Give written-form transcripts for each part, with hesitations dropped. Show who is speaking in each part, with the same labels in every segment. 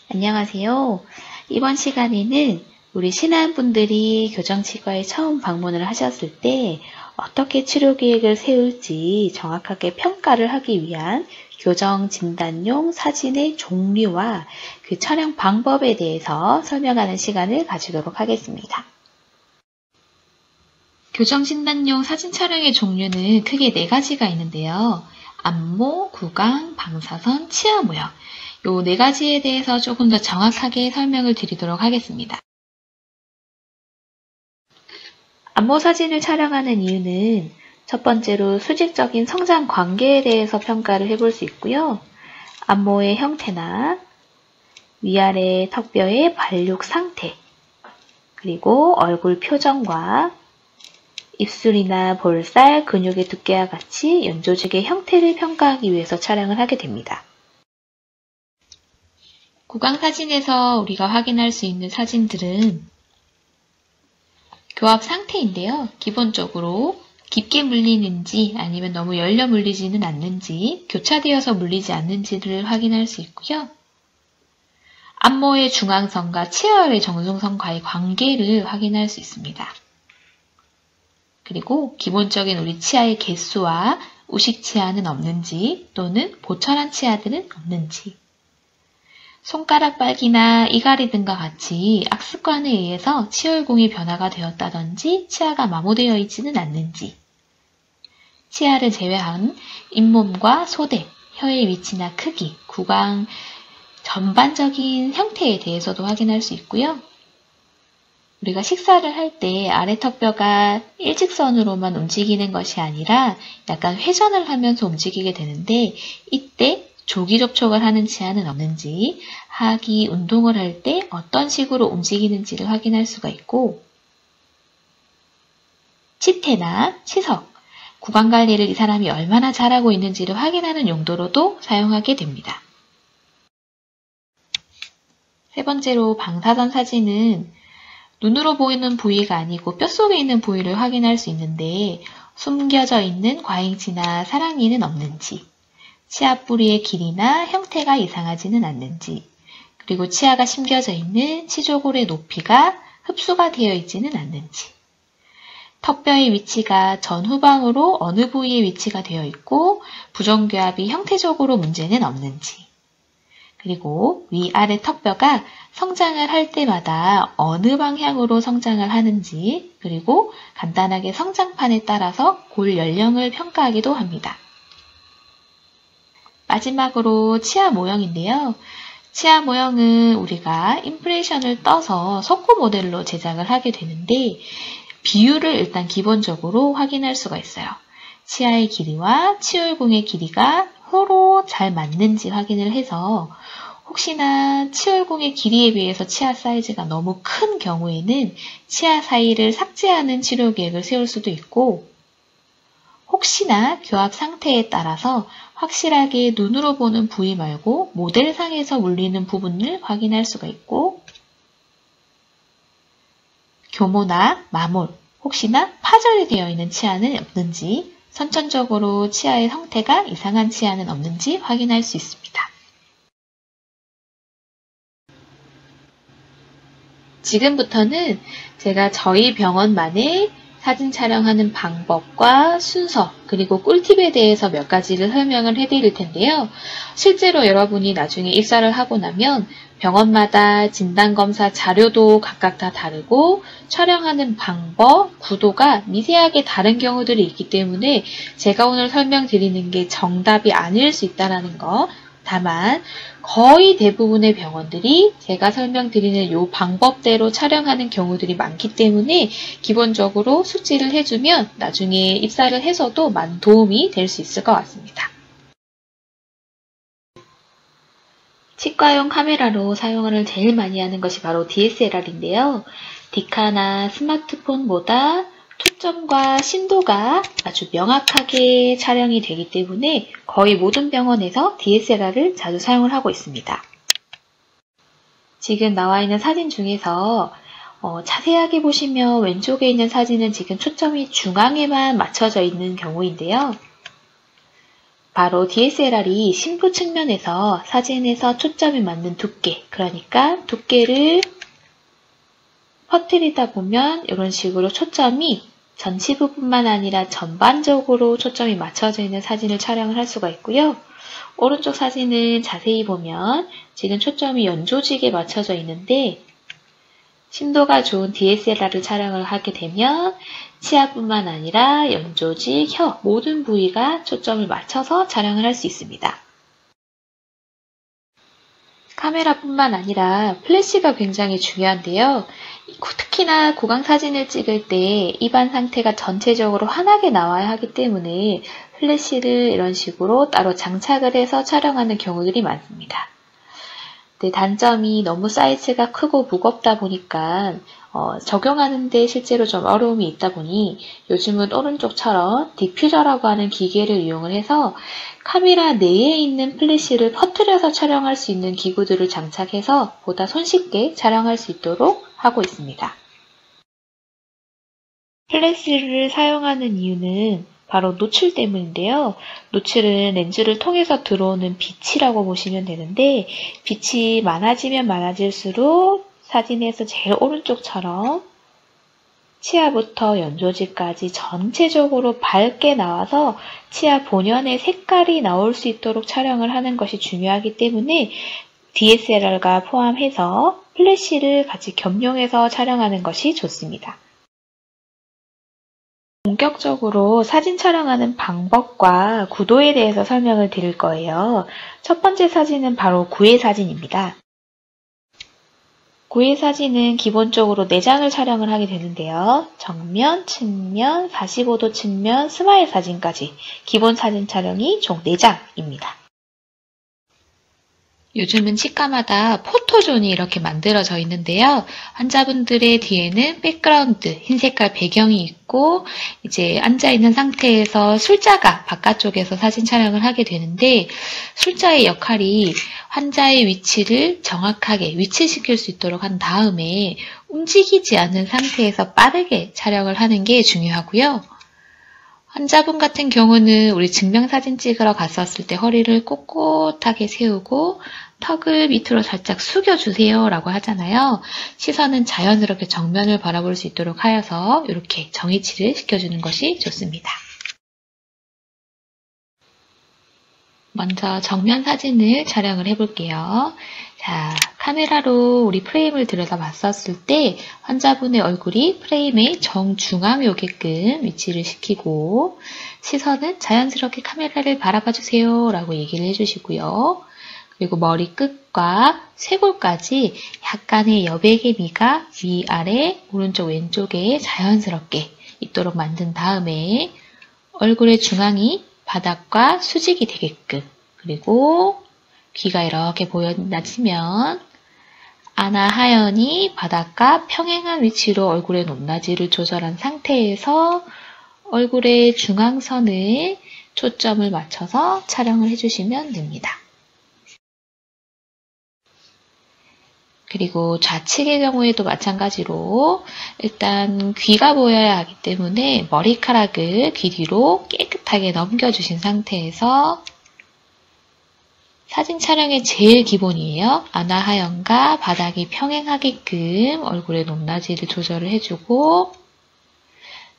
Speaker 1: 안녕하세요. 이번 시간에는 우리 신안분들이 교정치과에 처음 방문을 하셨을 때 어떻게 치료 계획을 세울지 정확하게 평가를 하기 위한 교정 진단용 사진의 종류와 그 촬영 방법에 대해서 설명하는 시간을 가지도록 하겠습니다. 교정 진단용 사진 촬영의 종류는 크게 4가지가 있는데요. 안모, 구강, 방사선, 치아 모형. 요 4가지에 대해서 조금 더 정확하게 설명을 드리도록 하겠습니다. 안모 사진을 촬영하는 이유는 첫 번째로 수직적인 성장 관계에 대해서 평가를 해볼 수 있고요. 안모의 형태나 위아래 턱뼈의 발육 상태, 그리고 얼굴 표정과 입술이나 볼살, 근육의 두께와 같이 연조직의 형태를 평가하기 위해서 촬영을 하게 됩니다. 구강 사진에서 우리가 확인할 수 있는 사진들은 교합 상태인데요. 기본적으로 깊게 물리는지 아니면 너무 열려 물리지는 않는지, 교차되어서 물리지 않는지를 확인할 수 있고요. 안모의 중앙선과 치아의 정중선과의 관계를 확인할 수 있습니다. 그리고 기본적인 우리 치아의 개수와 우식 치아는 없는지 또는 보철한 치아들은 없는지, 손가락 빨기나 이갈이 등과 같이 악습관에 의해서 치열공이 변화가 되었다든지 치아가 마모되어 있지는 않는지, 치아를 제외한 잇몸과 소대, 혀의 위치나 크기, 구강 전반적인 형태에 대해서도 확인할 수 있고요. 우리가 식사를 할 때 아래 턱뼈가 일직선으로만 움직이는 것이 아니라 약간 회전을 하면서 움직이게 되는데, 이때 조기 접촉을 하는 치아는 없는지, 하기 운동을 할 때 어떤 식으로 움직이는지를 확인할 수가 있고, 치태나 치석, 구강관리를 이 사람이 얼마나 잘하고 있는지를 확인하는 용도로도 사용하게 됩니다. 세 번째로 방사선 사진은 눈으로 보이는 부위가 아니고 뼛속에 있는 부위를 확인할 수 있는데, 숨겨져 있는 과잉치나 사랑니는 없는지, 치아 뿌리의 길이나 형태가 이상하지는 않는지, 그리고 치아가 심겨져 있는 치조골의 높이가 흡수가 되어 있지는 않는지, 턱뼈의 위치가 전후방으로 어느 부위에 위치가 되어 있고 부정교합이 형태적으로 문제는 없는지, 그리고 위아래 턱뼈가 성장을 할 때마다 어느 방향으로 성장을 하는지, 그리고 간단하게 성장판에 따라서 골 연령을 평가하기도 합니다. 마지막으로 치아 모형인데요. 치아 모형은 우리가 임프레션을 떠서 석고 모델로 제작을 하게 되는데, 비율을 일단 기본적으로 확인할 수가 있어요. 치아의 길이와 치열공의 길이가 서로 잘 맞는지 확인을 해서, 혹시나 치열공의 길이에 비해서 치아 사이즈가 너무 큰 경우에는 치아 사이를 삭제하는 치료 계획을 세울 수도 있고, 혹시나 교합 상태에 따라서 확실하게 눈으로 보는 부위 말고 모델상에서 물리는 부분을 확인할 수가 있고, 교모나 마몰, 혹시나 파절이 되어 있는 치아는 없는지, 선천적으로 치아의 형태가 이상한 치아는 없는지 확인할 수 있습니다. 지금부터는 제가 저희 병원만의 사진 촬영하는 방법과 순서, 그리고 꿀팁에 대해서 몇 가지를 설명을 해드릴 텐데요. 실제로 여러분이 나중에 입사를 하고 나면 병원마다 진단검사 자료도 각각 다 다르고 촬영하는 방법, 구도가 미세하게 다른 경우들이 있기 때문에 제가 오늘 설명드리는 게 정답이 아닐 수 있다는 거, 다만 거의 대부분의 병원들이 제가 설명드리는 이 방법대로 촬영하는 경우들이 많기 때문에 기본적으로 숙지를 해주면 나중에 입사를 해서도 많은 도움이 될 수 있을 것 같습니다. 치과용 카메라로 사용을 제일 많이 하는 것이 바로 DSLR인데요. 디카나 스마트폰보다 초점과 심도가 아주 명확하게 촬영이 되기 때문에 거의 모든 병원에서 DSLR을 자주 사용을 하고 있습니다. 지금 나와 있는 사진 중에서 자세하게 보시면 왼쪽에 있는 사진은 지금 초점이 중앙에만 맞춰져 있는 경우인데요. 바로 DSLR이 심부 측면에서 사진에서 초점이 맞는 두께, 그러니까 두께를 퍼뜨리다 보면 이런 식으로 초점이 전치부뿐만 아니라 전반적으로 초점이 맞춰져 있는 사진을 촬영을 할 수가 있고요. 오른쪽 사진은 자세히 보면 지금 초점이 연조직에 맞춰져 있는데 심도가 좋은 DSLR을 촬영을 하게 되면 치아뿐만 아니라 연조직, 혀 모든 부위가 초점을 맞춰서 촬영을 할 수 있습니다. 카메라뿐만 아니라 플래시가 굉장히 중요한데요. 특히나 구강 사진을 찍을 때 입안 상태가 전체적으로 환하게 나와야 하기 때문에 플래시를 이런 식으로 따로 장착을 해서 촬영하는 경우들이 많습니다. 네, 단점이 너무 사이즈가 크고 무겁다 보니까 적용하는데 실제로 좀 어려움이 있다 보니 요즘은 오른쪽처럼 디퓨저라고 하는 기계를 이용을 해서 카메라 내에 있는 플래시를 퍼뜨려서 촬영할 수 있는 기구들을 장착해서 보다 손쉽게 촬영할 수 있도록 하고 있습니다. 플래시를 사용하는 이유는 바로 노출 때문인데요. 노출은 렌즈를 통해서 들어오는 빛이라고 보시면 되는데 빛이 많아지면 많아질수록 사진에서 제일 오른쪽처럼 치아부터 연조직까지 전체적으로 밝게 나와서 치아 본연의 색깔이 나올 수 있도록 촬영을 하는 것이 중요하기 때문에 DSLR과 포함해서 플래시를 같이 겸용해서 촬영하는 것이 좋습니다. 본격적으로 사진 촬영하는 방법과 구도에 대해서 설명을 드릴 거예요. 첫 번째 사진은 바로 구애 사진입니다. 구애 사진은 기본적으로 4장을 촬영을 하게 되는데요. 정면, 측면, 45도 측면, 스마일 사진까지 기본 사진 촬영이 총 4장입니다. 요즘은 치과마다 포토존이 이렇게 만들어져 있는데요. 환자분들의 뒤에는 백그라운드, 흰색깔 배경이 있고 이제 앉아있는 상태에서 술자가 바깥쪽에서 사진 촬영을 하게 되는데 술자의 역할이 환자의 위치를 정확하게 위치시킬 수 있도록 한 다음에 움직이지 않는 상태에서 빠르게 촬영을 하는 게 중요하고요. 환자분 같은 경우는 우리 증명사진 찍으러 갔었을 때 허리를 꼿꼿하게 세우고 턱을 밑으로 살짝 숙여주세요 라고 하잖아요. 시선은 자연스럽게 정면을 바라볼 수 있도록 하여서 이렇게 정위치를 시켜주는 것이 좋습니다. 먼저 정면 사진을 촬영을 해볼게요. 자, 카메라로 우리 프레임을 들여다봤었을 때 환자분의 얼굴이 프레임의 정중앙에 오게끔 위치를 시키고 시선은 자연스럽게 카메라를 바라봐 주세요 라고 얘기를 해주시고요. 그리고 머리 끝과 쇄골까지 약간의 여백의 미가 위아래 오른쪽 왼쪽에 자연스럽게 있도록 만든 다음에 얼굴의 중앙이 바닥과 수직이 되게끔 그리고 귀가 이렇게 보여지면 아나하연이 바닥과 평행한 위치로 얼굴의 높낮이를 조절한 상태에서 얼굴의 중앙선을 초점을 맞춰서 촬영을 해주시면 됩니다. 그리고 좌측의 경우에도 마찬가지로 일단 귀가 보여야 하기 때문에 머리카락을 귀 뒤로 깨끗하게 넘겨주신 상태에서 사진 촬영의 제일 기본이에요. 아나하연과 바닥이 평행하게끔 얼굴의 높낮이를 조절을 해주고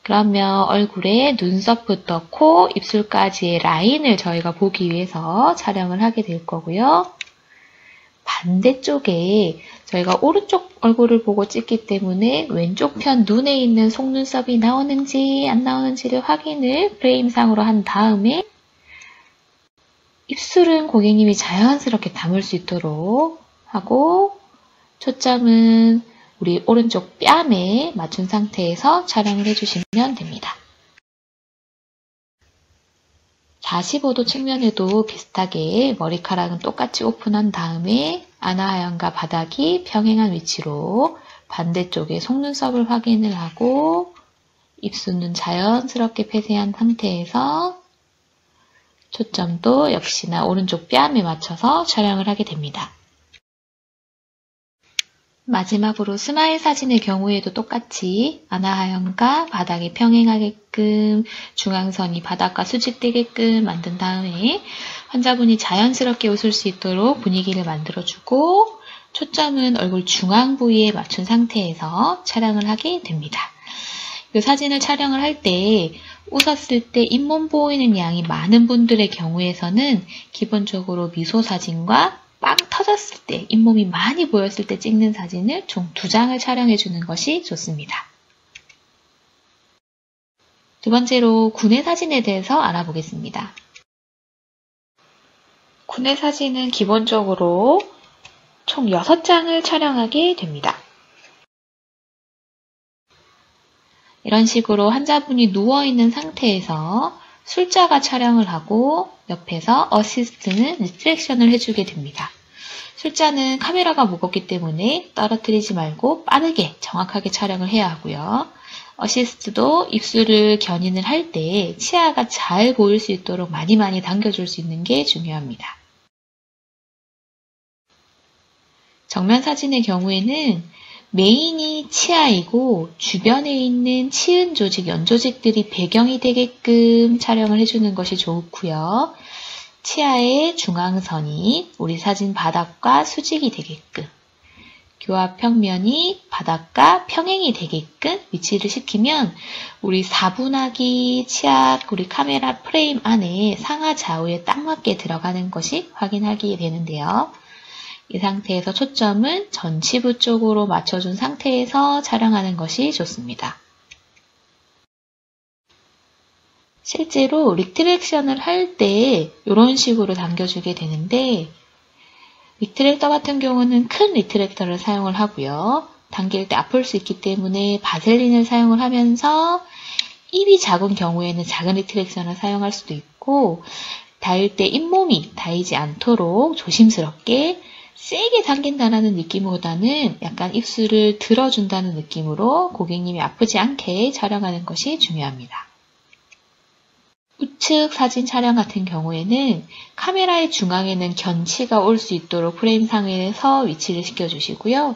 Speaker 1: 그러면 얼굴에 눈썹부터 코, 입술까지의 라인을 저희가 보기 위해서 촬영을 하게 될 거고요. 반대쪽에 저희가 오른쪽 얼굴을 보고 찍기 때문에 왼쪽 편 눈에 있는 속눈썹이 나오는지 안 나오는지를 확인을 프레임상으로 한 다음에 입술은 고객님이 자연스럽게 담을 수 있도록 하고 초점은 우리 오른쪽 뺨에 맞춘 상태에서 촬영을 해주시면 됩니다. 45도 측면에도 비슷하게 머리카락은 똑같이 오픈한 다음에 아나하연과 바닥이 평행한 위치로 반대쪽에 속눈썹을 확인을 하고 입술은 자연스럽게 폐쇄한 상태에서 초점도 역시나 오른쪽 뺨에 맞춰서 촬영을 하게 됩니다. 마지막으로 스마일 사진의 경우에도 똑같이 아나하연과 바닥이 평행하게끔 중앙선이 바닥과 수직되게끔 만든 다음에 환자분이 자연스럽게 웃을 수 있도록 분위기를 만들어주고 초점은 얼굴 중앙 부위에 맞춘 상태에서 촬영을 하게 됩니다. 이 사진을 촬영을 할 때 웃었을 때 잇몸 보이는 양이 많은 분들의 경우에서는 기본적으로 미소 사진과 빵 터졌을 때, 잇몸이 많이 보였을 때 찍는 사진을 총 2장을 촬영해 주는 것이 좋습니다. 두 번째로 군의 사진에 대해서 알아보겠습니다. 군의 사진은 기본적으로 총 6장을 촬영하게 됩니다. 이런 식으로 환자분이 누워있는 상태에서 술자가 촬영을 하고 옆에서 어시스트는 리트랙션을 해주게 됩니다. 술자는 카메라가 무겁기 때문에 떨어뜨리지 말고 빠르게 정확하게 촬영을 해야 하고요. 어시스트도 입술을 견인을 할 때 치아가 잘 보일 수 있도록 많이 당겨줄 수 있는 게 중요합니다. 정면 사진의 경우에는 메인이 치아이고 주변에 있는 치은 조직, 연 조직들이 배경이 되게끔 촬영을 해주는 것이 좋고요. 치아의 중앙선이 우리 사진 바닥과 수직이 되게끔, 교합 평면이 바닥과 평행이 되게끔 위치를 시키면 우리 4분화기 치아 우리 카메라 프레임 안에 상하 좌우에 딱 맞게 들어가는 것이 확인하게 되는데요. 이 상태에서 초점은 전치부 쪽으로 맞춰준 상태에서 촬영하는 것이 좋습니다. 실제로 리트랙션을 할 때 이런 식으로 당겨주게 되는데 리트랙터 같은 경우는 큰 리트랙터를 사용을 하고요. 당길 때 아플 수 있기 때문에 바셀린을 사용을 하면서 입이 작은 경우에는 작은 리트랙션을 사용할 수도 있고 닿을 때 잇몸이 닿이지 않도록 조심스럽게 세게 당긴다는 느낌보다는 약간 입술을 들어준다는 느낌으로 고객님이 아프지 않게 촬영하는 것이 중요합니다. 우측 사진 촬영 같은 경우에는 카메라의 중앙에는 견치가 올 수 있도록 프레임 상에서 위치를 시켜주시고요.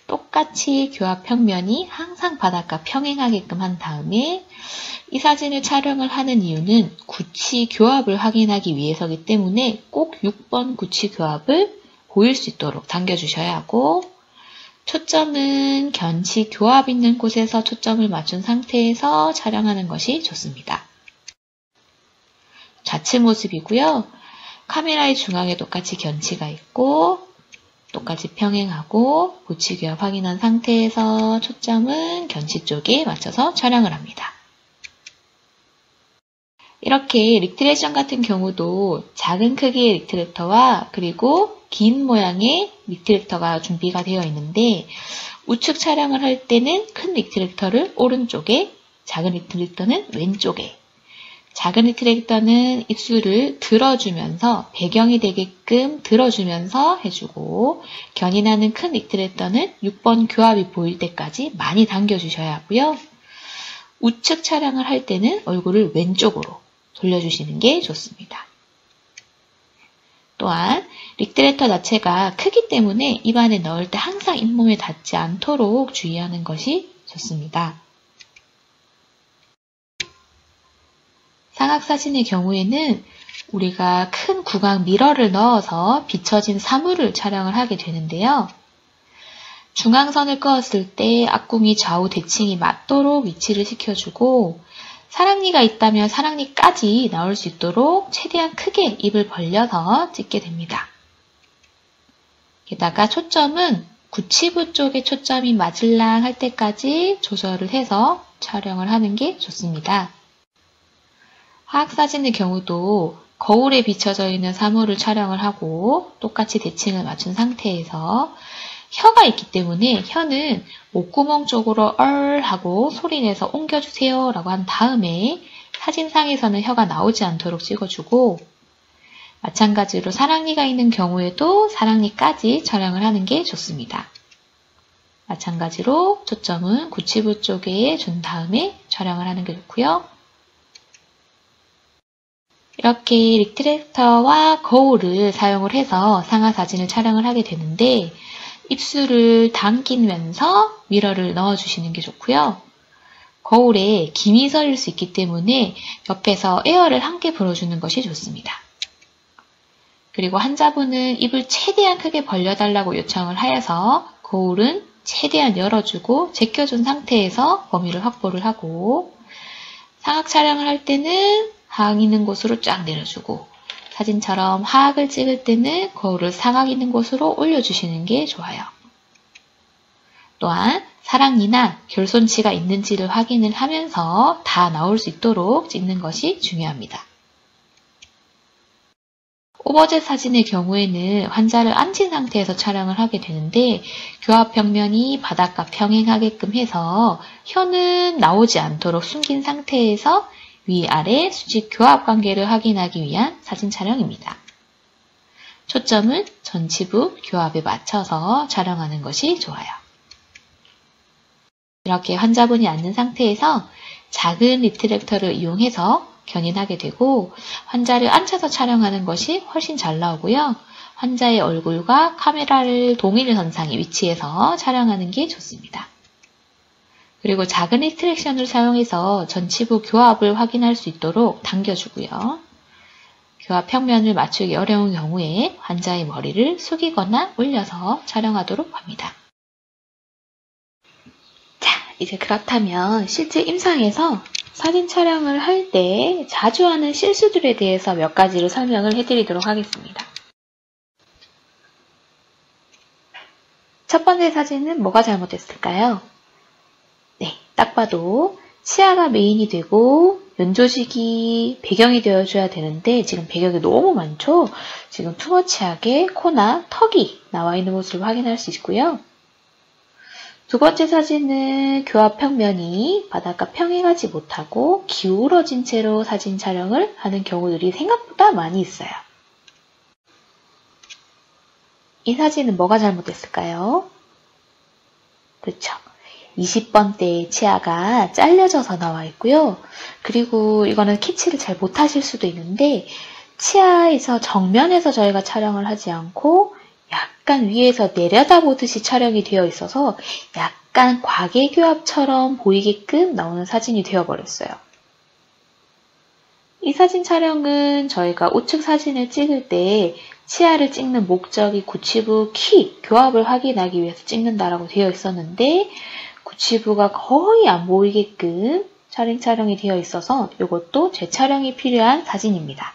Speaker 1: 똑같이 교합 평면이 항상 바닥과 평행하게끔 한 다음에 이 사진을 촬영을 하는 이유는 구치 교합을 확인하기 위해서이기 때문에 꼭 6번 구치 교합을 보일 수 있도록 당겨주셔야 하고 초점은 견치 교합 있는 곳에서 초점을 맞춘 상태에서 촬영하는 것이 좋습니다. 좌측 모습이고요. 카메라의 중앙에 똑같이 견치가 있고 똑같이 평행하고 구치 교합 확인한 상태에서 초점은 견치 쪽에 맞춰서 촬영을 합니다. 이렇게 리트랙션 같은 경우도 작은 크기의 리트랙터와 그리고 긴 모양의 리트랙터가 준비가 되어 있는데 우측 촬영을 할 때는 큰 리트랙터를 오른쪽에, 작은 리트랙터는 왼쪽에, 작은 리트랙터는 입술을 들어주면서 배경이 되게끔 들어주면서 해주고 견인하는 큰 리트랙터는 6번 교합이 보일 때까지 많이 당겨주셔야 하고요. 우측 촬영을 할 때는 얼굴을 왼쪽으로 돌려주시는 게 좋습니다. 또한 리트랙터 자체가 크기 때문에 입안에 넣을 때 항상 잇몸에 닿지 않도록 주의하는 것이 좋습니다. 상악사진의 경우에는 우리가 큰 구강 미러를 넣어서 비춰진 사물을 촬영을 하게 되는데요. 중앙선을 그었을 때 앞궁이 좌우 대칭이 맞도록 위치를 시켜주고 사랑니가 있다면 사랑니까지 나올 수 있도록 최대한 크게 입을 벌려서 찍게 됩니다. 게다가 초점은 구치부 쪽에 초점이 맞을랑 할 때까지 조절을 해서 촬영을 하는 게 좋습니다. 하악사진의 경우도 거울에 비춰져 있는 사물을 촬영을 하고 똑같이 대칭을 맞춘 상태에서 혀가 있기 때문에 혀는 목구멍 쪽으로 얼 하고 소리내서 옮겨주세요 라고 한 다음에 사진상에서는 혀가 나오지 않도록 찍어주고 마찬가지로 사랑니가 있는 경우에도 사랑니까지 촬영을 하는 게 좋습니다. 마찬가지로 초점은 구치부 쪽에 준 다음에 촬영을 하는 게 좋고요. 이렇게 리트랙터와 거울을 사용을 해서 상하 사진을 촬영을 하게 되는데 입술을 당기면서 미러를 넣어주시는 게 좋고요. 거울에 김이 서릴 수 있기 때문에 옆에서 에어를 함께 불어주는 것이 좋습니다. 그리고 환자분은 입을 최대한 크게 벌려달라고 요청을 하여서 거울은 최대한 열어주고 제껴준 상태에서 범위를 확보를 하고, 상악 촬영을 할 때는 하악 있는 곳으로 쫙 내려주고, 사진처럼 하악을 찍을 때는 거울을 상악 있는 곳으로 올려주시는 게 좋아요. 또한 사랑니나 결손치가 있는지를 확인을 하면서 다 나올 수 있도록 찍는 것이 중요합니다. 오버젯 사진의 경우에는 환자를 앉은 상태에서 촬영을 하게 되는데, 교합 평면이 바닥과 평행하게끔 해서 혀는 나오지 않도록 숨긴 상태에서 위아래 수직 교합 관계를 확인하기 위한 사진 촬영입니다. 초점은 전치부 교합에 맞춰서 촬영하는 것이 좋아요. 이렇게 환자분이 앉는 상태에서 작은 리트랙터를 이용해서 견인하게 되고, 환자를 앉혀서 촬영하는 것이 훨씬 잘 나오고요. 환자의 얼굴과 카메라를 동일선상에 위치해서 촬영하는 게 좋습니다. 그리고 작은 리트랙션을 사용해서 전치부 교합을 확인할 수 있도록 당겨주고요. 교합 평면을 맞추기 어려운 경우에 환자의 머리를 숙이거나 올려서 촬영하도록 합니다. 자, 이제 그렇다면 실제 임상에서 사진 촬영을 할 때 자주 하는 실수들에 대해서 몇 가지를 설명을 해드리도록 하겠습니다. 첫 번째 사진은 뭐가 잘못됐을까요? 네, 딱 봐도 치아가 메인이 되고 연조직이 배경이 되어줘야 되는데 지금 배경이 너무 많죠? 지금 투머치하게 코나 턱이 나와 있는 모습을 확인할 수 있고요. 두 번째 사진은 교합 평면이 바닥과 평행하지 못하고 기울어진 채로 사진 촬영을 하는 경우들이 생각보다 많이 있어요. 이 사진은 뭐가 잘못됐을까요? 그렇죠. 20번대의 치아가 잘려져서 나와 있고요. 그리고 이거는 캐치를 잘 못하실 수도 있는데, 치아에서 정면에서 저희가 촬영을 하지 않고 약간 위에서 내려다보듯이 촬영이 되어 있어서 약간 과계교합처럼 보이게끔 나오는 사진이 되어버렸어요. 이 사진 촬영은 저희가 우측 사진을 찍을 때 치아를 찍는 목적이 구치부 키, 교합을 확인하기 위해서 찍는다라고 되어 있었는데, 구치부가 거의 안 보이게끔 촬영이 되어 있어서 이것도 재촬영이 필요한 사진입니다.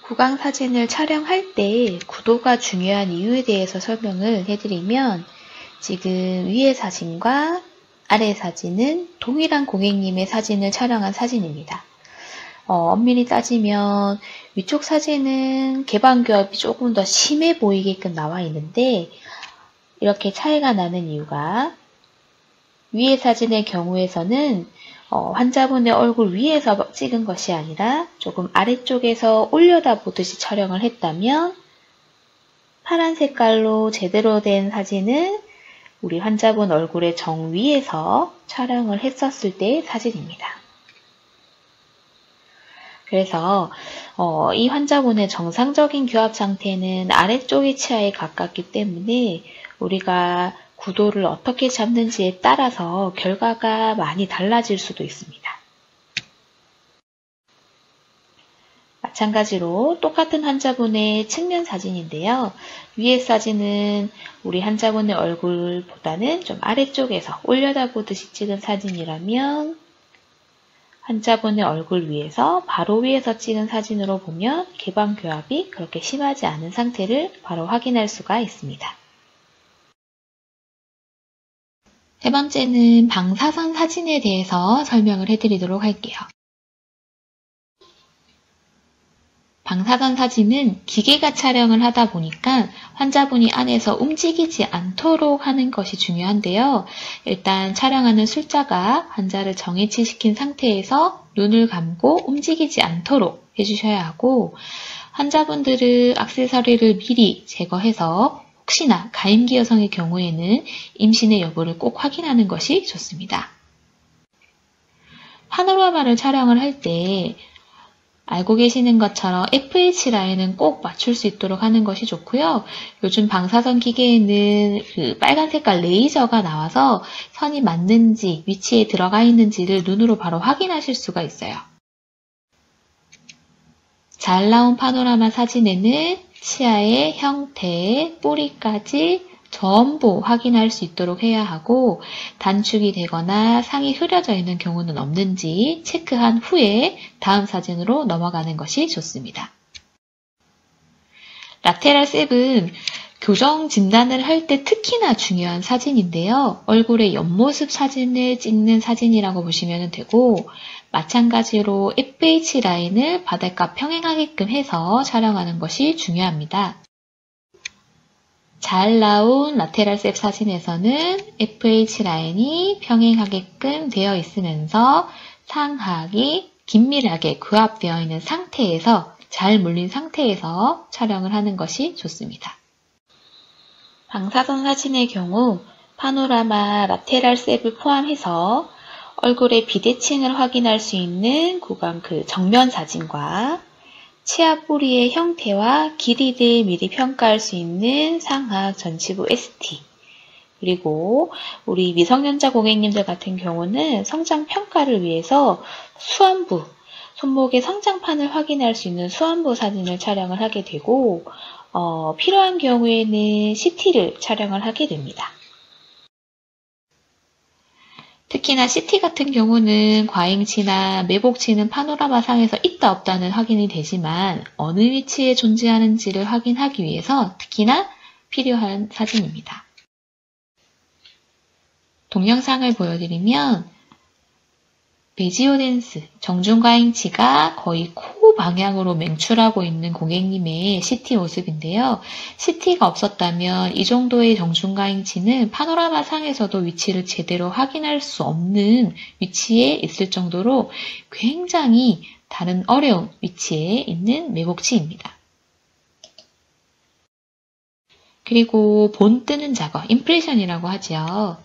Speaker 1: 구강 사진을 촬영할 때 구도가 중요한 이유에 대해서 설명을 해드리면, 지금 위의 사진과 아래 사진은 동일한 고객님의 사진을 촬영한 사진입니다. 엄밀히 따지면 위쪽 사진은 개방교합이 조금 더 심해 보이게끔 나와 있는데, 이렇게 차이가 나는 이유가 위의 사진의 경우에서는 환자분의 얼굴 위에서 찍은 것이 아니라 조금 아래쪽에서 올려다보듯이 촬영을 했다면, 파란 색깔로 제대로 된 사진은 우리 환자분 얼굴의 정 위에서 촬영을 했었을 때의 사진입니다. 그래서 이 환자분의 정상적인 교합 상태는 아래쪽의 치아에 가깝기 때문에 우리가 구도를 어떻게 잡는지에 따라서 결과가 많이 달라질 수도 있습니다. 마찬가지로 똑같은 환자분의 측면 사진인데요. 위의 사진은 우리 환자분의 얼굴보다는 좀 아래쪽에서 올려다보듯이 찍은 사진이라면, 환자분의 얼굴 위에서 바로 위에서 찍은 사진으로 보면 개방교합이 그렇게 심하지 않은 상태를 바로 확인할 수가 있습니다. 세 번째는 방사선 사진에 대해서 설명을 해드리도록 할게요. 방사선 사진은 기계가 촬영을 하다 보니까 환자분이 안에서 움직이지 않도록 하는 것이 중요한데요. 일단 촬영하는 술자가 환자를 정해치시킨 상태에서 눈을 감고 움직이지 않도록 해주셔야 하고, 환자분들은 액세서리를 미리 제거해서 혹시나 가임기 여성의 경우에는 임신의 여부를 꼭 확인하는 것이 좋습니다. 파노라마를 촬영을 할 때 알고 계시는 것처럼 FH 라인은 꼭 맞출 수 있도록 하는 것이 좋고요. 요즘 방사선 기계에는 그 빨간 색깔 레이저가 나와서 선이 맞는지 위치에 들어가 있는지를 눈으로 바로 확인하실 수가 있어요. 잘 나온 파노라마 사진에는 치아의 형태, 뿌리까지 전부 확인할 수 있도록 해야 하고 단축이 되거나 상이 흐려져 있는 경우는 없는지 체크한 후에 다음 사진으로 넘어가는 것이 좋습니다. 라테랄 셉은 교정 진단을 할 때 특히나 중요한 사진인데요. 얼굴의 옆모습 사진을 찍는 사진이라고 보시면 되고 마찬가지로 FH 라인을 바닥과 평행하게끔 해서 촬영하는 것이 중요합니다. 잘 나온 라테랄 셉 사진에서는 FH 라인이 평행하게끔 되어 있으면서 상하이 긴밀하게 구합되어 있는 상태에서 잘 물린 상태에서 촬영을 하는 것이 좋습니다. 방사선 사진의 경우 파노라마 라테랄 셉을 포함해서 얼굴의 비대칭을 확인할 수 있는 구강 정면 사진과 치아 뿌리의 형태와 길이를 미리 평가할 수 있는 상하악 전치부 ST 그리고 우리 미성년자 고객님들 같은 경우는 성장 평가를 위해서 수안부, 손목의 성장판을 확인할 수 있는 수안부 사진을 촬영을 하게 되고 필요한 경우에는 CT를 촬영을 하게 됩니다. 특히나 CT 같은 경우는 과잉치나 매복치는 파노라마 상에서 있다 없다는 확인이 되지만 어느 위치에 존재하는지를 확인하기 위해서 특히나 필요한 사진입니다. 동영상을 보여드리면 베지오덴스, 정중과잉치가 거의 코 방향으로 맹출하고 있는 고객님의 CT 모습인데요. CT가 없었다면 이 정도의 정중과잉치는 파노라마 상에서도 위치를 제대로 확인할 수 없는 위치에 있을 정도로 굉장히 다른 어려운 위치에 있는 매복치입니다. 그리고 본 뜨는 작업, 임프레션이라고 하죠.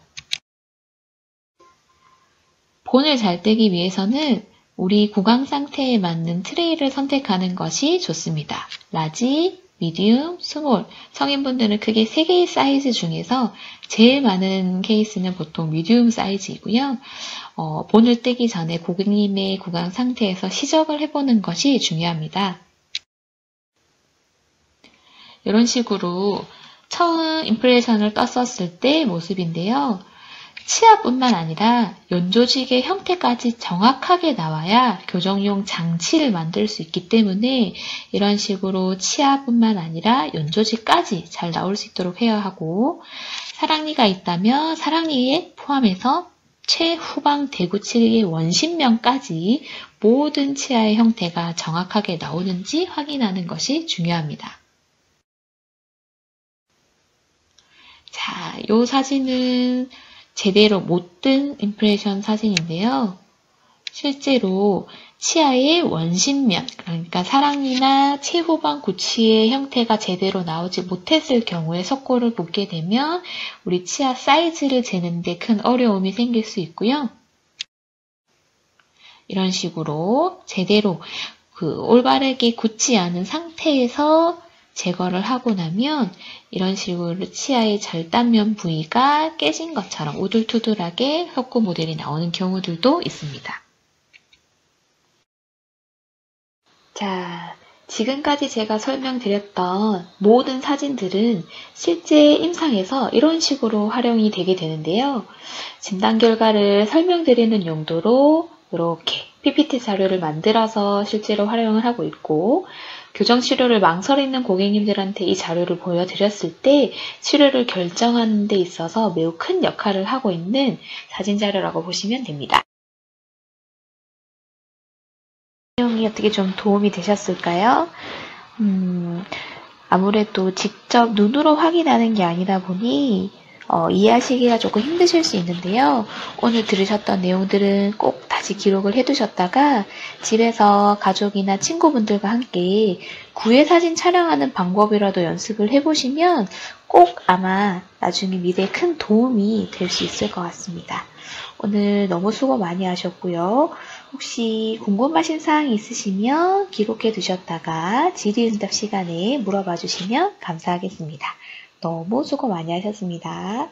Speaker 1: 본을 잘 뜨기 위해서는 우리 구강 상태에 맞는 트레이를 선택하는 것이 좋습니다. 라지, 미디움, 스몰. 성인분들은 크게 3개의 사이즈 중에서 제일 많은 케이스는 보통 미디움 사이즈이고요. 본을 뜨기 전에 고객님의 구강 상태에서 시접을 해보는 것이 중요합니다. 이런 식으로 처음 임프레션을 떴었을 때 모습인데요. 치아뿐만 아니라 연조직의 형태까지 정확하게 나와야 교정용 장치를 만들 수 있기 때문에 이런 식으로 치아뿐만 아니라 연조직까지 잘 나올 수 있도록 해야 하고 사랑니가 있다면 사랑니에 포함해서 최후방 대구치의 원심면까지 모든 치아의 형태가 정확하게 나오는지 확인하는 것이 중요합니다. 자, 이 사진은 제대로 못 뜬 임프레션 사진인데요. 실제로 치아의 원심면, 그러니까 사랑니나 최후방 구치의 형태가 제대로 나오지 못했을 경우에 석고를 붓게 되면 우리 치아 사이즈를 재는데 큰 어려움이 생길 수 있고요. 이런 식으로 제대로 올바르게 굳지 않은 상태에서 제거를 하고 나면 이런 식으로 치아의 절단면 부위가 깨진 것처럼 우둘투둘하게 석고 모델이 나오는 경우들도 있습니다. 자, 지금까지 제가 설명드렸던 모든 사진들은 실제 임상에서 이런 식으로 활용이 되게 되는데요. 진단 결과를 설명드리는 용도로 이렇게 PPT 자료를 만들어서 실제로 활용을 하고 있고 교정 치료를 망설이는 고객님들한테 이 자료를 보여드렸을 때 치료를 결정하는 데 있어서 매우 큰 역할을 하고 있는 사진 자료라고 보시면 됩니다. 내용이 어떻게 좀 도움이 되셨을까요? 아무래도 직접 눈으로 확인하는 게 아니다 보니 이해하시기가 조금 힘드실 수 있는데요. 오늘 들으셨던 내용들은 꼭 다시 기록을 해두셨다가 집에서 가족이나 친구분들과 함께 구애 사진 촬영하는 방법이라도 연습을 해보시면 꼭 아마 나중에 미래에 큰 도움이 될 수 있을 것 같습니다. 오늘 너무 수고 많이 하셨고요. 혹시 궁금하신 사항이 있으시면 기록해 두셨다가 질의응답 시간에 물어봐 주시면 감사하겠습니다. 너무 수고 많이 하셨습니다.